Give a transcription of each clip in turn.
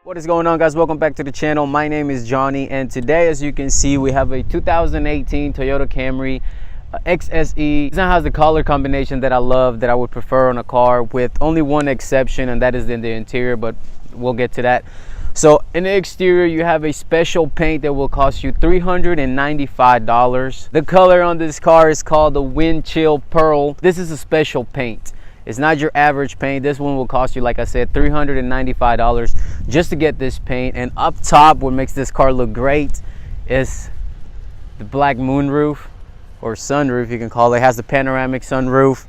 What is going on, guys? Welcome back to the channel. My name is Johnny, and today, as you can see, we have a 2018 Toyota Camry XSE. This has the color combination that I love, that I would prefer on a car, with only one exception, and that is in the interior, but we'll get to that. So in the exterior, you have a special paint that will cost you $395. The color on this car is called the Wind Chill Pearl. This is a special paint. It's not your average paint. This one will cost you, like I said, $395 just to get this paint. And up top, what makes this car look great is the black moonroof, or sunroof you can call it. It has the panoramic sunroof,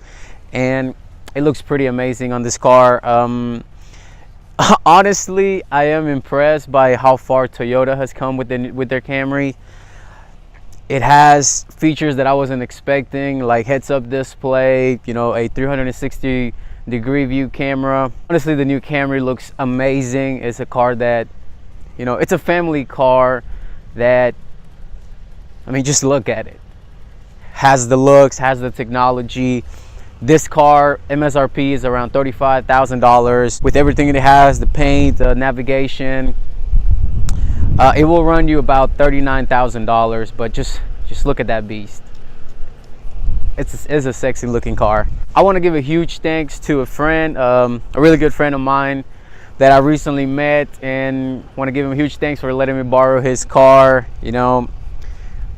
and it looks pretty amazing on this car. Honestly, I am impressed by how far Toyota has come with their Camry. It has features that I wasn't expecting, like heads-up display, you know, a 360-degree view camera. Honestly, the new Camry looks amazing. It's a car that, you know, it's a family car that, I mean, just look at it. Has the looks, has the technology. This car MSRP is around $35,000 with everything it has, the paint, the navigation. It will run you about $39,000, but just look at that beast. It's a sexy looking car. I want to give a huge thanks to a friend, a really good friend of mine that I recently met, and want to give him a huge thanks for letting me borrow his car. You know,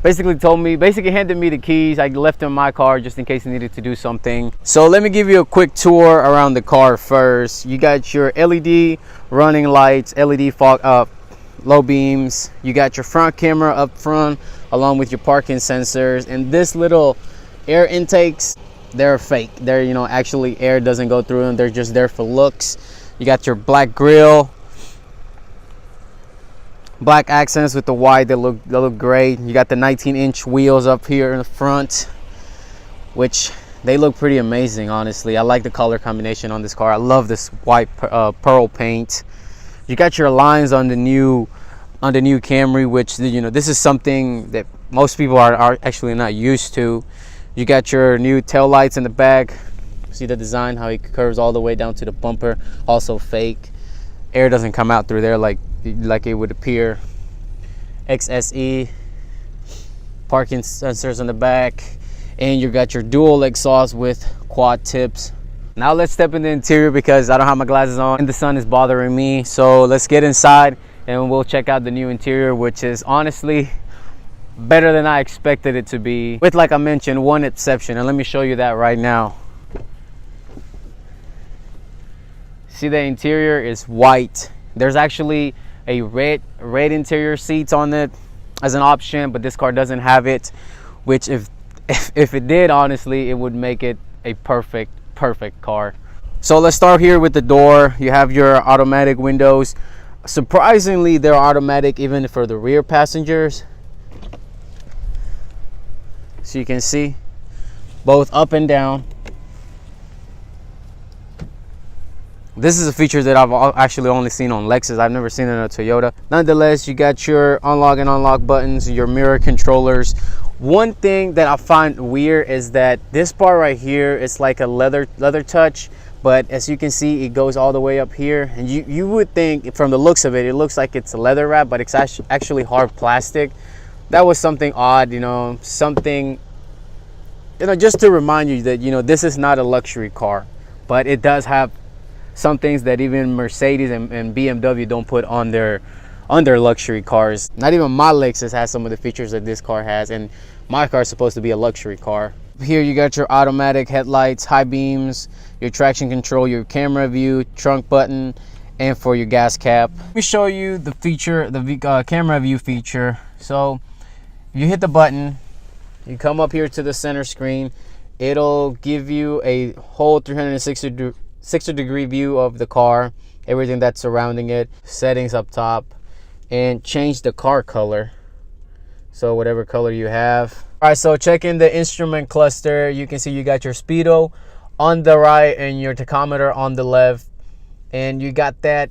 basically handed me the keys. I left him my car just in case he needed to do something. So let me give you a quick tour around the car first. You got your LED running lights, LED fog low beams. You got your front camera up front along with your parking sensors, and this little air intakes, they're fake. They're, you know, actually air doesn't go through them. They're just there for looks. You got your black grille, black accents with the white that look great. You got the 19-inch wheels up here in the front, which they look pretty amazing. Honestly, I like the color combination on this car. I love this white pearl paint. You got your lines on the new Camry, which, you know, this is something that most people are actually not used to. You got your new tail lights in the back. See the design, how it curves all the way down to the bumper. Also fake. Air doesn't come out through there like it would appear. XSE. Parking sensors in the back. And you got your dual exhaust with quad tips. Now let's step in the interior because I don't have my glasses on and the sun is bothering me. So let's get inside and we'll check out the new interior, which is honestly better than I expected it to be, with, like I mentioned, one exception. And let me show you that right now. See, the interior is white. There's actually a red interior seats on it as an option, but this car doesn't have it, which if it did, honestly, it would make it a perfect car. So let's start here with the door. You have your automatic windows. Surprisingly, they're automatic even for the rear passengers. So you can see both up and down. This is a feature that I've actually only seen on Lexus. I've never seen it in a Toyota. Nonetheless, you got your unlock and unlock buttons, your mirror controllers. One thing that I find weird is that this part right here is like a leather touch, but as you can see, it goes all the way up here, and you would think from the looks of it, it looks like it's a leather wrap, but it's actually hard plastic. That was something odd, you know, something, you know, just to remind you that, you know, this is not a luxury car, but it does have some things that even Mercedes and BMW don't put on their luxury cars. Not even my Lexus has some of the features that this car has, and my car is supposed to be a luxury car. Here you got your automatic headlights, high beams, your traction control, your camera view, trunk button, and for your gas cap. Let me show you the feature, the camera view feature. So you hit the button, you come up here to the center screen, it'll give you a whole 360-degree view of the car, everything that's surrounding it, settings up top, and change the car color, so whatever color you have. All right, so check in the instrument cluster. You can see you got your speedo on the right and your tachometer on the left, and you got that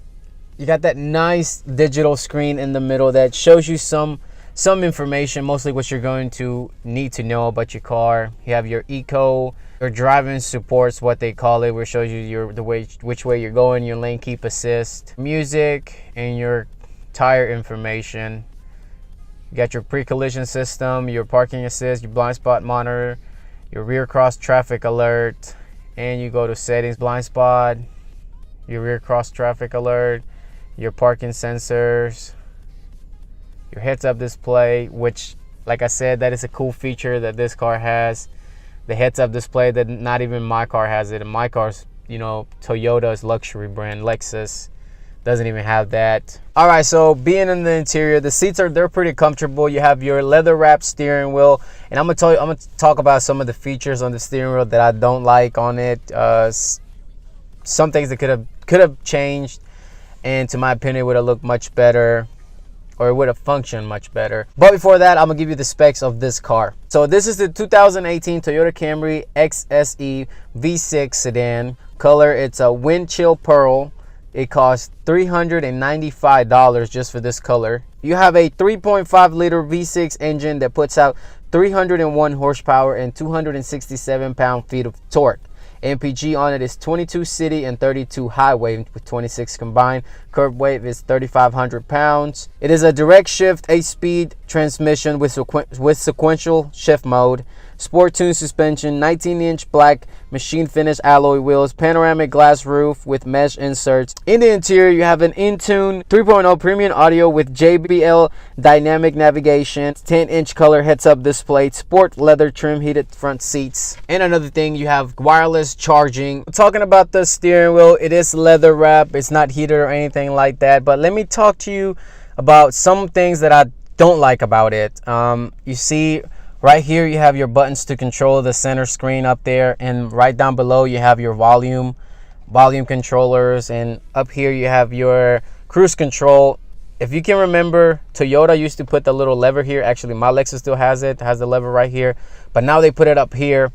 nice digital screen in the middle that shows you some information, mostly what you're going to need to know about your car. You have your eco, Your driving supports, what they call it, which shows you which way you're going, your lane keep assist, music, and your tire information. You got your pre-collision system, your parking assist, your blind spot monitor, your rear cross traffic alert, and you go to settings, blind spot, your rear cross traffic alert, your parking sensors, your heads-up display, which, like I said, that is a cool feature that this car has. The heads-up display that not even my car has it. And my car's, you know, Toyota's luxury brand, Lexus, doesn't even have that. All right, so being in the interior, the seats they're pretty comfortable. You have your leather wrapped steering wheel, and I'm gonna talk about some of the features on the steering wheel that I don't like on it. Some things that could have changed, and to my opinion, would have looked much better, or it would have functioned much better. But before that, I'm gonna give you the specs of this car. So this is the 2018 Toyota Camry XSE V6 sedan. Color, it's a wind chill pearl. It costs $395 just for this color. You have a 3.5 liter V6 engine that puts out 301 horsepower and 267 pound-feet of torque. MPG on it is 22 city and 32 highway with 26 combined. Curb weight is 3,500 pounds. It is a direct shift 8-speed transmission with sequential shift mode. Sport tune suspension, 19-inch black machine finish alloy wheels, panoramic glass roof with mesh inserts. In the interior, you have an Intune 3.0 premium audio with JBL dynamic navigation, 10-inch color heads-up display, sport leather trim, heated front seats. And another thing, you have wireless charging. Talking about the steering wheel, it is leather wrap. It's not heated or anything like that. But let me talk to you about some things that I don't like about it. You see, right here you have your buttons to control the center screen up there, and right down below you have your volume controllers, and up here you have your cruise control. If you can remember, Toyota used to put the little lever here. Actually, my Lexus still has it. It has the lever right here, but now they put it up here.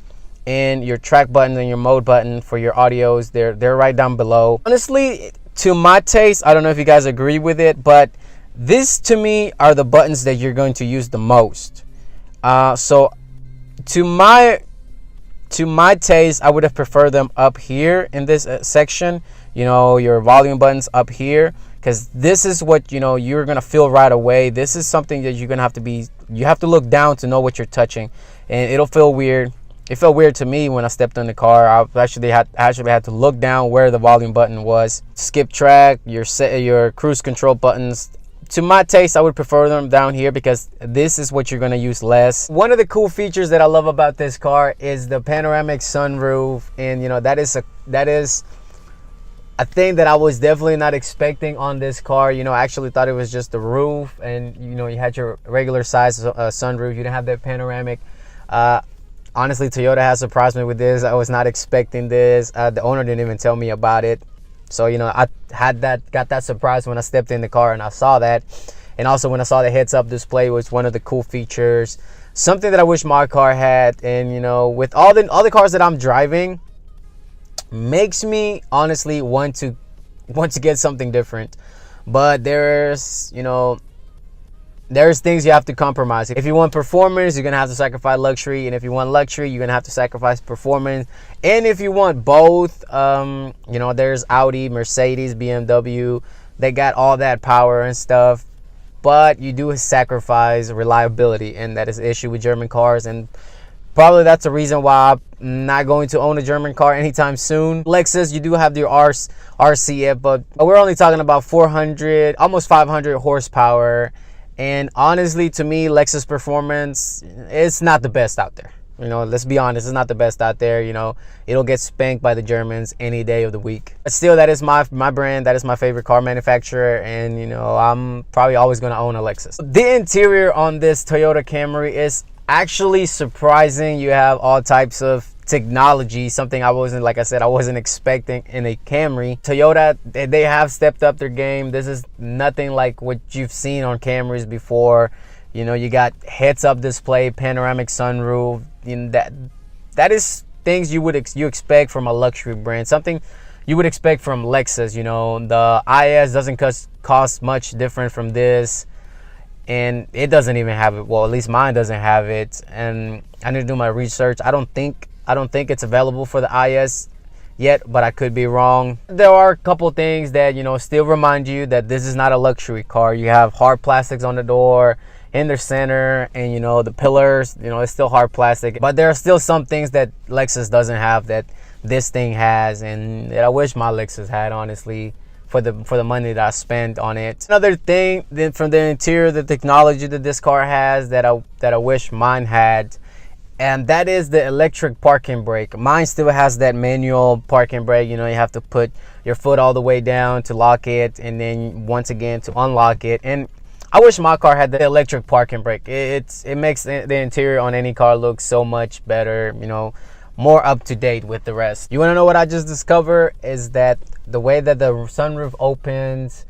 And your track button and your mode button for your audios, they're right down below. Honestly, to my taste, I don't know if you guys agree with it, but this to me are the buttons that you're going to use the most. So to my taste, I would have preferred them up here in this section. You know, your volume buttons up here, because this is what, you know, you're gonna feel right away. This is something that you're gonna have to look down to know what you're touching, and it'll feel weird. It felt weird to me when I stepped in the car. I actually had to look down where the volume button was. Skip track, your cruise control buttons. To my taste, I would prefer them down here because this is what you're going to use less. One of the cool features that I love about this car is the panoramic sunroof, and you know, that is a thing that I was definitely not expecting on this car. You know, I actually thought it was just the roof, and you know, you had your regular size sunroof. You didn't have that panoramic. Honestly, Toyota has surprised me with this. I was not expecting this. The owner didn't even tell me about it. So, you know, I got that surprise when I stepped in the car and I saw that. And also when I saw the heads-up display was one of the cool features. Something that I wish my car had. And, you know, with all the cars that I'm driving, makes me honestly want to get something different. But there's, you know, there's things you have to compromise. If you want performance, you're gonna have to sacrifice luxury, and if you want luxury, you're gonna have to sacrifice performance. And if you want both, you know, there's Audi, Mercedes, BMW. They got all that power and stuff, but you do sacrifice reliability, and that is the issue with German cars. And probably that's the reason why I'm not going to own a German car anytime soon. Lexus, you do have your RCF, but we're only talking about 400, almost 500 horsepower. And honestly, to me, Lexus performance, it's not the best out there. You know, let's be honest, it's not the best out there. You know, it'll get spanked by the Germans any day of the week. But still, that is my brand. That is my favorite car manufacturer. And, you know, I'm probably always going to own a Lexus. The interior on this Toyota Camry is actually surprising. You have all types of technology, something I wasn't expecting in a Camry. Toyota, they have stepped up their game. This is nothing like what you've seen on Camrys before. You know, you got heads-up display, panoramic sunroof. You know, that is things you expect from a luxury brand. Something you would expect from Lexus. You know, the IS doesn't cost much different from this, and it doesn't even have it. Well, at least mine doesn't have it. And I need to do my research. I don't think I don't think it's available for the IS yet, but I could be wrong. There are a couple things that, you know, still remind you that this is not a luxury car. You have hard plastics on the door, in the center, and, you know, the pillars, you know, it's still hard plastic. But there are still some things that Lexus doesn't have that this thing has, and that I wish my Lexus had, honestly, for the money that I spent on it. Another thing then from the interior, the technology that this car has that I wish mine had, and that is the electric parking brake. Mine still has that manual parking brake. You know, you have to put your foot all the way down to lock it, and then once again to unlock it. And I wish my car had the electric parking brake. It makes the interior on any car look so much better, you know, more up to date with the rest. You want to know what I just discovered? Is that the way that the sunroof opens,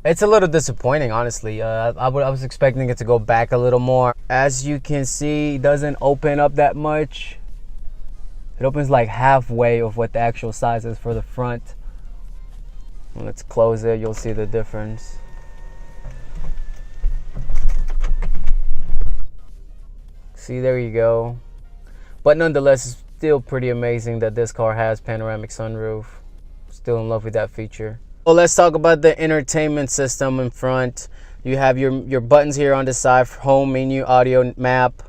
it's a little disappointing, honestly. I was expecting it to go back a little more. As you can see, it doesn't open up that much. It opens like halfway of what the actual size is for the front. Let's close it, you'll see the difference. See, there you go. But nonetheless, it's still pretty amazing that this car has panoramic sunroof. Still in love with that feature. Well, let's talk about the entertainment system in front. You have your buttons here on the side: home, menu, audio, map,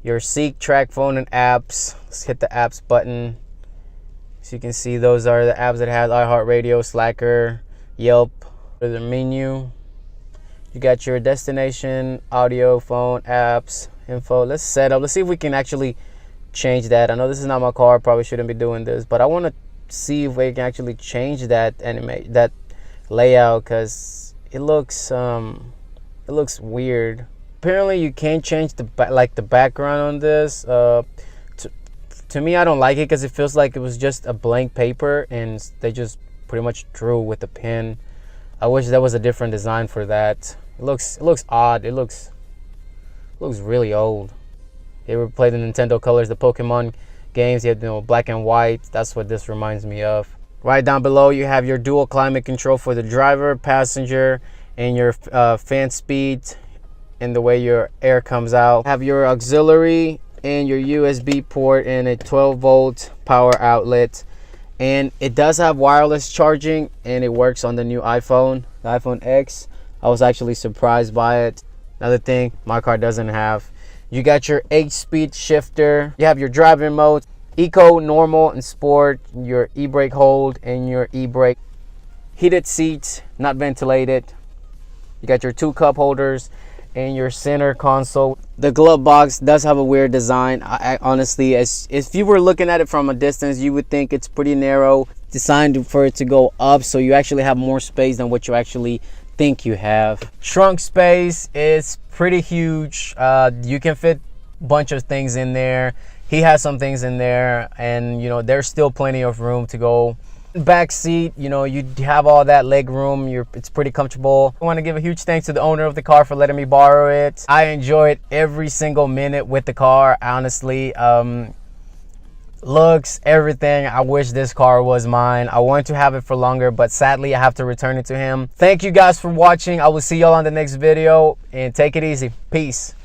your seek, track, phone, and apps. Let's hit the apps button. So you can see those are the apps that have iHeartRadio, Slacker, Yelp. The menu. You got your destination, audio, phone, apps, info. Let's set up. Let's see if we can actually change that. I know this is not my car, probably shouldn't be doing this, but I want to see if we can actually change that layout, because it looks weird. Apparently you can't change the background on this. To me, I don't like it because it feels like it was just a blank paper and they just pretty much drew with a pen. I wish there was a different design for that. It looks odd. It looks really old. They were playing the Nintendo colors, the Pokemon games. You have, you know, black and white. That's what this reminds me of. Right down below, you have your dual climate control for the driver, passenger, and your fan speed and the way your air comes out. Have your auxiliary and your USB port and a 12-volt power outlet. And it does have wireless charging, and it works on the new iPhone, the iPhone X. I was actually surprised by it. Another thing my car doesn't have. You got your 8-speed shifter. You have your driving mode: Eco, Normal, and Sport. Your e-brake hold and your e-brake. Heated seats, not ventilated. You got your 2 cup holders and your center console. The glove box does have a weird design. I honestly, if you were looking at it from a distance, you would think it's pretty narrow, designed for it to go up, so you actually have more space than what you actually think you have. Trunk space is pretty huge. You can fit a bunch of things in there. He has some things in there, and you know, there's still plenty of room to go. Back seat, you know, you have all that leg room. It's pretty comfortable. I want to give a huge thanks to the owner of the car for letting me borrow it. I enjoyed every single minute with the car, honestly. Looks, everything. I wish this car was mine. I want to have it for longer, but sadly I have to return it to him. Thank you guys for watching. I will see y'all on the next video, and take it easy. Peace.